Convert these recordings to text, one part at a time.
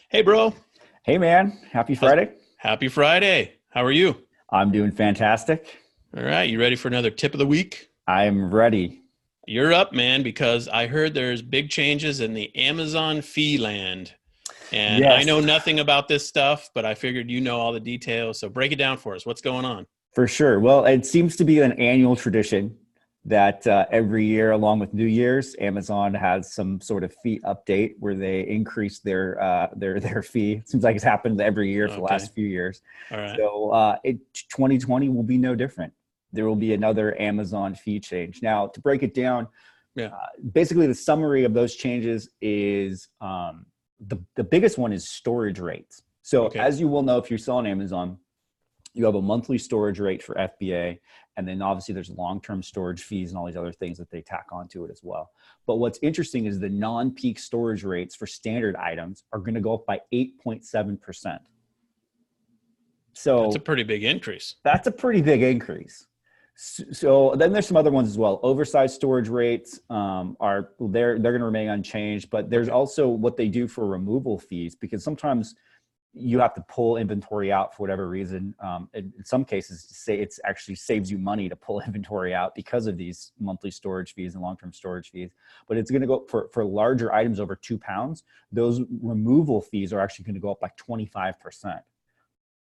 Hey, bro. Hey man, happy How's, Friday. Happy Friday. How are you? I'm doing fantastic. All right. You ready for another tip of the week? I'm ready. You're up, man, because I heard there's big changes in the Amazon fee land. And I Yes, know nothing about this stuff, but I figured you know all the details. So break it down for us. What's going on? for sure. Well, it seems to be an annual tradition that every year, along with New Year's, Amazon has some sort of fee update where they increase their fee. It seems like it's happened every year for the Okay. last few years. All right. So 2020 will be no different. There will be another Amazon fee change. Now, to break it down, Yeah. basically the summary of those changes is the biggest one is storage rates. So Okay. as you will know, if you sell on Amazon, you have a monthly storage rate for FBA, and then obviously there's long-term storage fees and all these other things that they tack onto it as well. But what's interesting is the non-peak storage rates for standard items are going to go up by 8.7%. That's a So pretty big increase. that's a pretty big increase. So then there's some other ones as well. Oversized storage rates are they're going to remain unchanged, but there's Okay. also what they do for removal fees because sometimes you have to pull inventory out for whatever reason. In some cases, say it's actually saves you money to pull inventory out because of these monthly storage fees and long-term storage fees. But it's going to go for larger items over 2 pounds. Those removal fees are actually going to go up by 25%.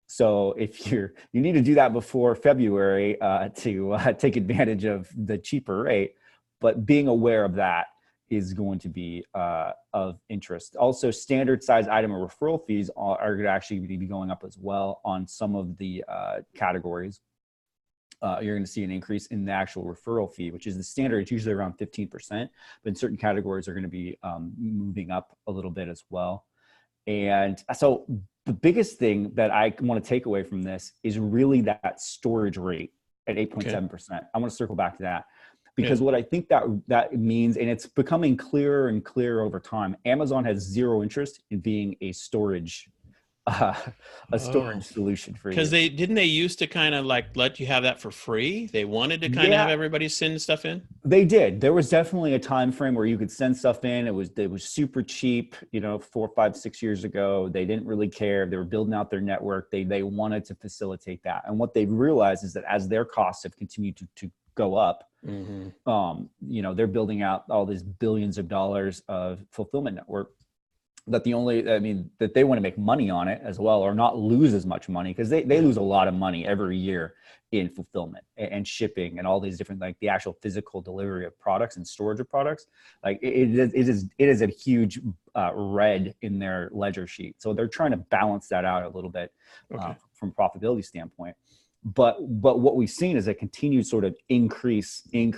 So if you need to do that before February to take advantage of the cheaper rate, but being aware of that is going to be of interest. Also, standard size item or referral fees are going to actually be going up as well on some of the categories. You're going to see an increase in the actual referral fee, which is the standard. It's usually around 15%, but in certain categories are going to be moving up a little bit as well. And so the biggest thing that I want to take away from this is really that storage rate at Okay. 8.7%. I want to circle back to that Yeah. because what I think that means, and it's becoming clearer and clearer over time, Amazon has zero interest in being uh, a Oh, storage solution for because you. they used to kind of like let you have that for free. They wanted to kind of have Yeah, everybody send stuff in. they did. There was definitely a time frame where you could send stuff in. It was super cheap, 4, 5, 6 years ago. They didn't really care. They were building out their network. They wanted to facilitate that. And what they've realized is that as their costs have continued to go up, Mm-hmm. they're building out all these billions of dollars of fulfillment network that they want to make money on it as well or not lose as much money because they Yeah. lose a lot of money every year in fulfillment and shipping and all these different like the actual physical delivery of products and storage of products. Like it is a huge red in their ledger sheet, so they're trying to balance that out a little bit Okay. from a profitability standpoint. But what we've seen is a continued sort of increase in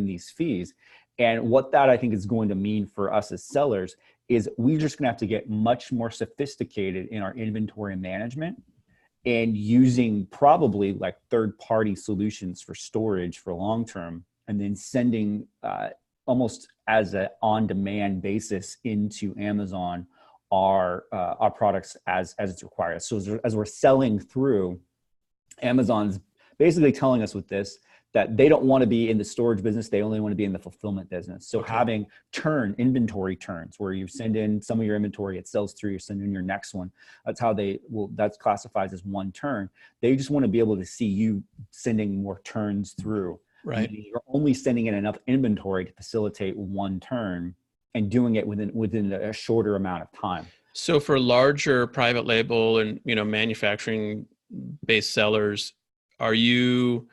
these fees. And what that I think is going to mean for us as sellers is we're just going to have to get much more sophisticated in our inventory management and using probably like third party solutions for storage for long term and then sending almost as an on demand basis into Amazon our products as it's required. So as we're selling through, Amazon's basically telling us with this that they don't want to be in the storage business. They only want to be in the fulfillment business. So Okay. having inventory turns where you send in some of your inventory, it sells through, you send in your next one. That's classified as one turn. They just want to be able to see you sending more turns through. Right. Meaning you're only sending in enough inventory to facilitate one turn and doing it within a shorter amount of time. So for larger private label and manufacturing based sellers, are you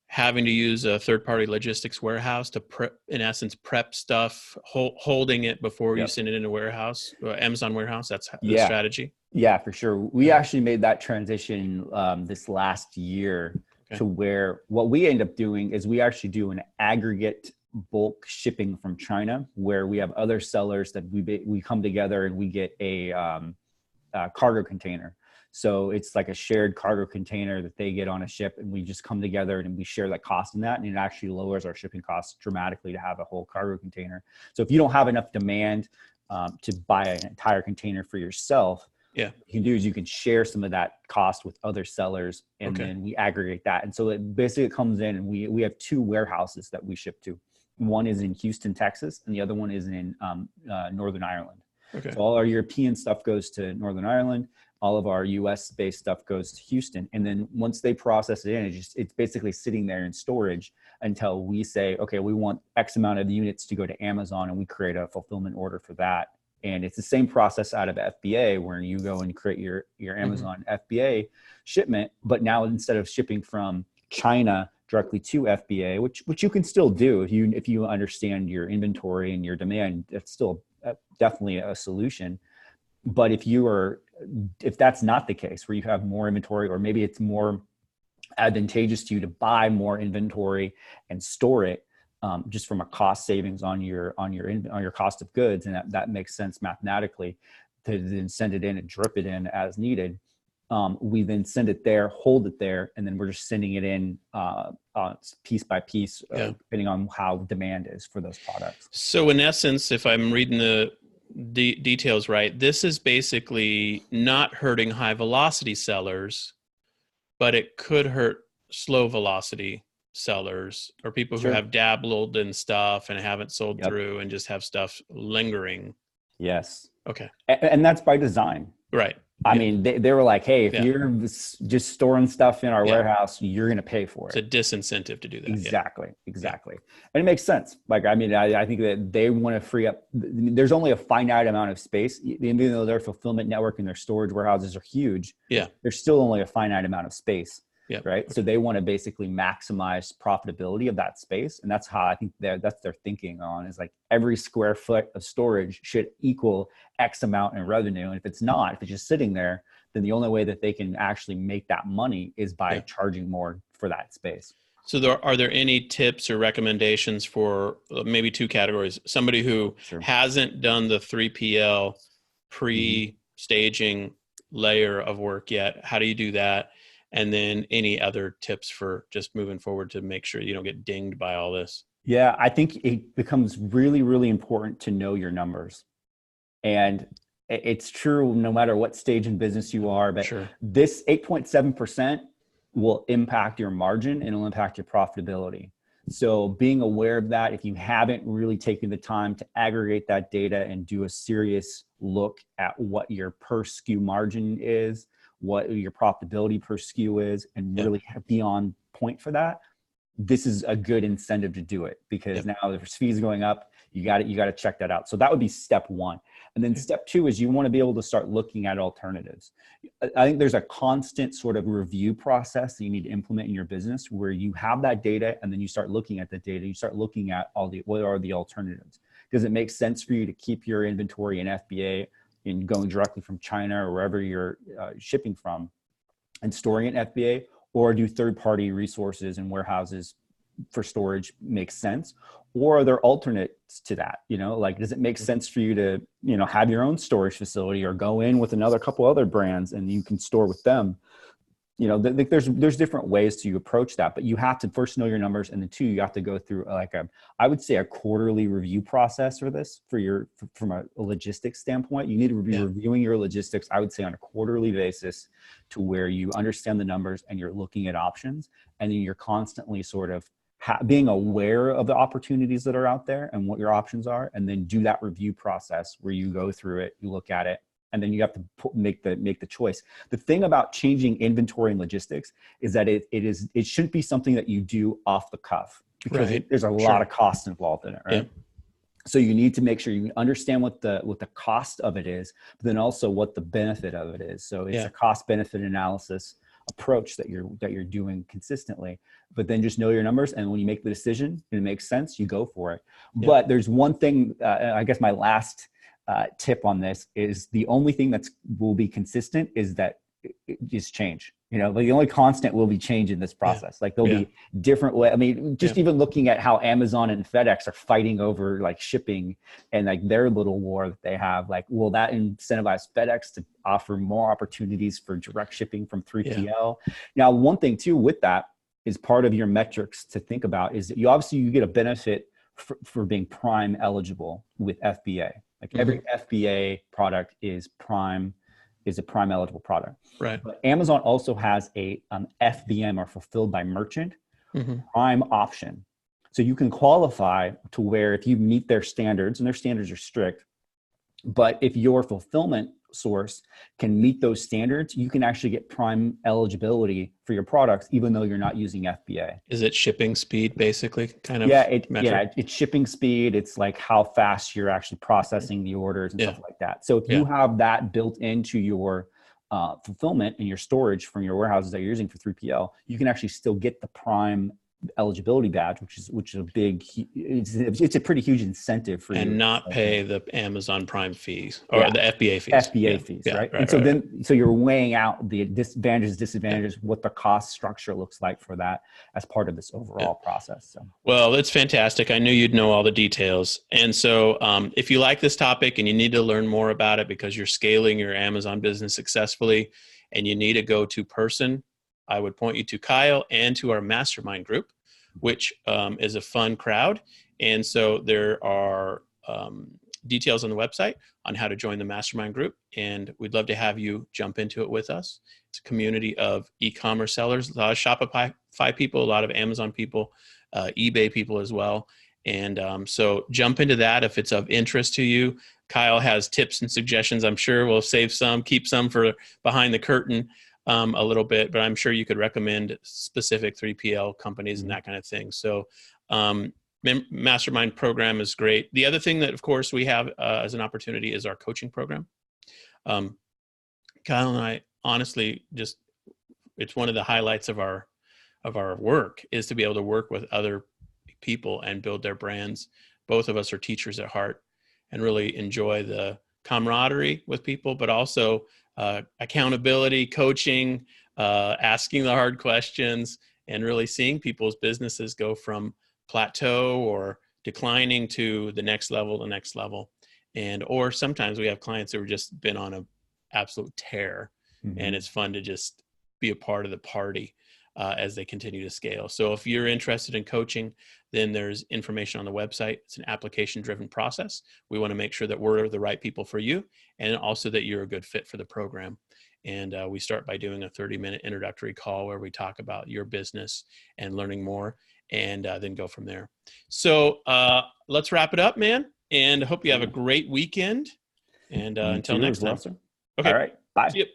having to use a third party logistics warehouse to prep, in essence, prep stuff, holding it before you Yep. send it in a warehouse, Amazon warehouse? That's the Yeah. strategy. Yeah, for sure. We Yeah. actually made that transition this last year Okay. to where what we end up doing is we actually do an aggregate bulk shipping from China, where we have other sellers that we come together and we get a cargo container. So it's like a shared cargo container that they get on a ship, and we just come together and we share that cost in that, and it actually lowers our shipping costs dramatically to have a whole cargo container. So if you don't have enough demand to buy an entire container for yourself, Yeah. you can do is you can share some of that cost with other sellers, and Okay. then we aggregate that. And so it basically comes in, and we have two warehouses that we ship to. One is in Houston, Texas, and the other one is in Northern Ireland. Okay. So all our European stuff goes to Northern Ireland. All of our US based stuff goes to Houston. And then once they process it in, it's basically sitting there in storage until we say, okay, we want X amount of units to go to Amazon, and we create a fulfillment order for that. And it's the same process out of FBA, where you go and create your Amazon FBA shipment. But now instead of shipping from China directly to FBA, which you can still do if you understand your inventory and your demand, it's still definitely a solution. But if that's not the case, where you have more inventory, or maybe it's more advantageous to you to buy more inventory and store it, just from a cost savings on your cost of goods, and that makes sense mathematically, to then send it in and drip it in as needed. We then send it there, hold it there, and then we're just sending it in piece by piece, depending on how demand is for those products. So in essence, if I'm reading the details right, this is basically not hurting high velocity sellers, but it could hurt slow velocity sellers, or people who have dabbled in stuff and haven't sold through and just have stuff lingering. Yes. Okay. And that's by design. Right. I mean, they were like, hey, if you're just storing stuff in our warehouse, you're going to pay for it. It's a disincentive to do that. Exactly. And it makes sense. Like, I mean, I think that they want to free up. There's only a finite amount of space. Even though their fulfillment network and their storage warehouses are huge, there's still only a finite amount of space. Yeah. Right. Okay. So they want to basically maximize profitability of that space. And that's how I think that's their thinking on, is like every square foot of storage should equal X amount in revenue. And if it's not, if it's just sitting there, then the only way that they can actually make that money is by charging more for that space. So are there any tips or recommendations for maybe two categories? Somebody who hasn't done the 3PL pre-staging layer of work yet. How do you do that? And then any other tips for just moving forward to make sure you don't get dinged by all this? Yeah, I think it becomes really, really important to know your numbers. And it's true no matter what stage in business you are, but this 8.7% will impact your margin and it'll impact your profitability. So being aware of that, if you haven't really taken the time to aggregate that data and do a serious look at what your per SKU margin is, what your profitability per SKU is, and really be on point for that, this is a good incentive to do it, because now there's fees going up. You got to check that out. So that would be step one. And then step two is you want to be able to start looking at alternatives. I think there's a constant sort of review process that you need to implement in your business, where you have that data and then you start looking at the data. You start looking at what are the alternatives. Does it make sense for you to keep your inventory in FBA and going directly from China or wherever you're shipping from and storing it in FBA, or do third-party resources and warehouses for storage make sense? Or are there alternates to that? Like, does it make sense for you to, have your own storage facility, or go in with another couple other brands and you can store with them? There's different ways to approach that, but you have to first know your numbers, and then two, you have to go through I would say a quarterly review process for this, from a logistics standpoint. You need to be reviewing your logistics, I would say, on a quarterly basis, to where you understand the numbers and you're looking at options, and then you're constantly sort of being aware of the opportunities that are out there and what your options are, and then do that review process where you go through it, you look at it, and then you have to make the choice. The thing about changing inventory and logistics is that it shouldn't be something that you do off the cuff, because there's a lot of cost involved in it, right? Yeah. So you need to make sure you understand what the cost of it is, but then also what the benefit of it is. So it's a cost benefit analysis approach that you're doing consistently, but then just know your numbers. And when you make the decision and it makes sense, you go for it. Yeah. But there's one thing, I guess my last tip on this is, the only thing will be consistent is that it just change. Like the only constant will be change in this process. Like there'll be different way. I mean, just even looking at how Amazon and FedEx are fighting over like shipping and like their little war that they have, like, will that incentivize FedEx to offer more opportunities for direct shipping from 3PL? Now, one thing too with that is, part of your metrics to think about is that you get a benefit for being Prime eligible with FBA. Like every FBA product is a Prime eligible product. Right. But Amazon also has a FBM, or fulfilled by merchant, Prime option. So you can qualify to where, if you meet their standards, and their standards are strict, But if your fulfillment source can meet those standards, you can actually get Prime eligibility for your products, even though you're not using FBA. Is it shipping speed, basically, kind of? It's shipping speed. It's like how fast you're actually processing the orders and stuff like that. So if you have that built into your fulfillment and your storage from your warehouses that you're using for 3PL, you can actually still get the Prime eligibility badge, which is a big, it's a pretty huge incentive for you, and not pay the Amazon Prime fees or the FBA fees. Right? And so so you're weighing out the disadvantages, what the cost structure looks like for that as part of this overall process. So, well, that's fantastic. I knew you'd know all the details. And so if you like this topic and you need to learn more about it because you're scaling your Amazon business successfully and you need a go-to person, I would point you to Kyle and to our mastermind group, which is a fun crowd. And so there are details on the website on how to join the mastermind group. And we'd love to have you jump into it with us. It's a community of e-commerce sellers, a lot of Shopify people, a lot of Amazon people, eBay people as well. And so jump into that if it's of interest to you. Kyle has tips and suggestions. I'm sure we'll save some, keep some for behind the curtain. A little bit, but I'm sure you could recommend specific 3PL companies and that kind of thing. So mastermind program is great. The other thing that, of course, we have as an opportunity is our coaching program. Kyle and I, honestly, it's one of the highlights of our work is to be able to work with other people and build their brands. Both of us are teachers at heart and really enjoy the camaraderie with people, but also accountability, coaching, asking the hard questions, and really seeing people's businesses go from plateau or declining to the next level. And, or sometimes we have clients who have just been on an absolute tear, and it's fun to just be a part of the party as they continue to scale. So if you're interested in coaching, then there's information on the website. It's an application-driven process. We want to make sure that we're the right people for you and also that you're a good fit for the program. And we start by doing a 30-minute introductory call where we talk about your business and learning more, and then go from there. So let's wrap it up, man. And I hope you have a great weekend. And until next time. Okay. All right. Bye. See you.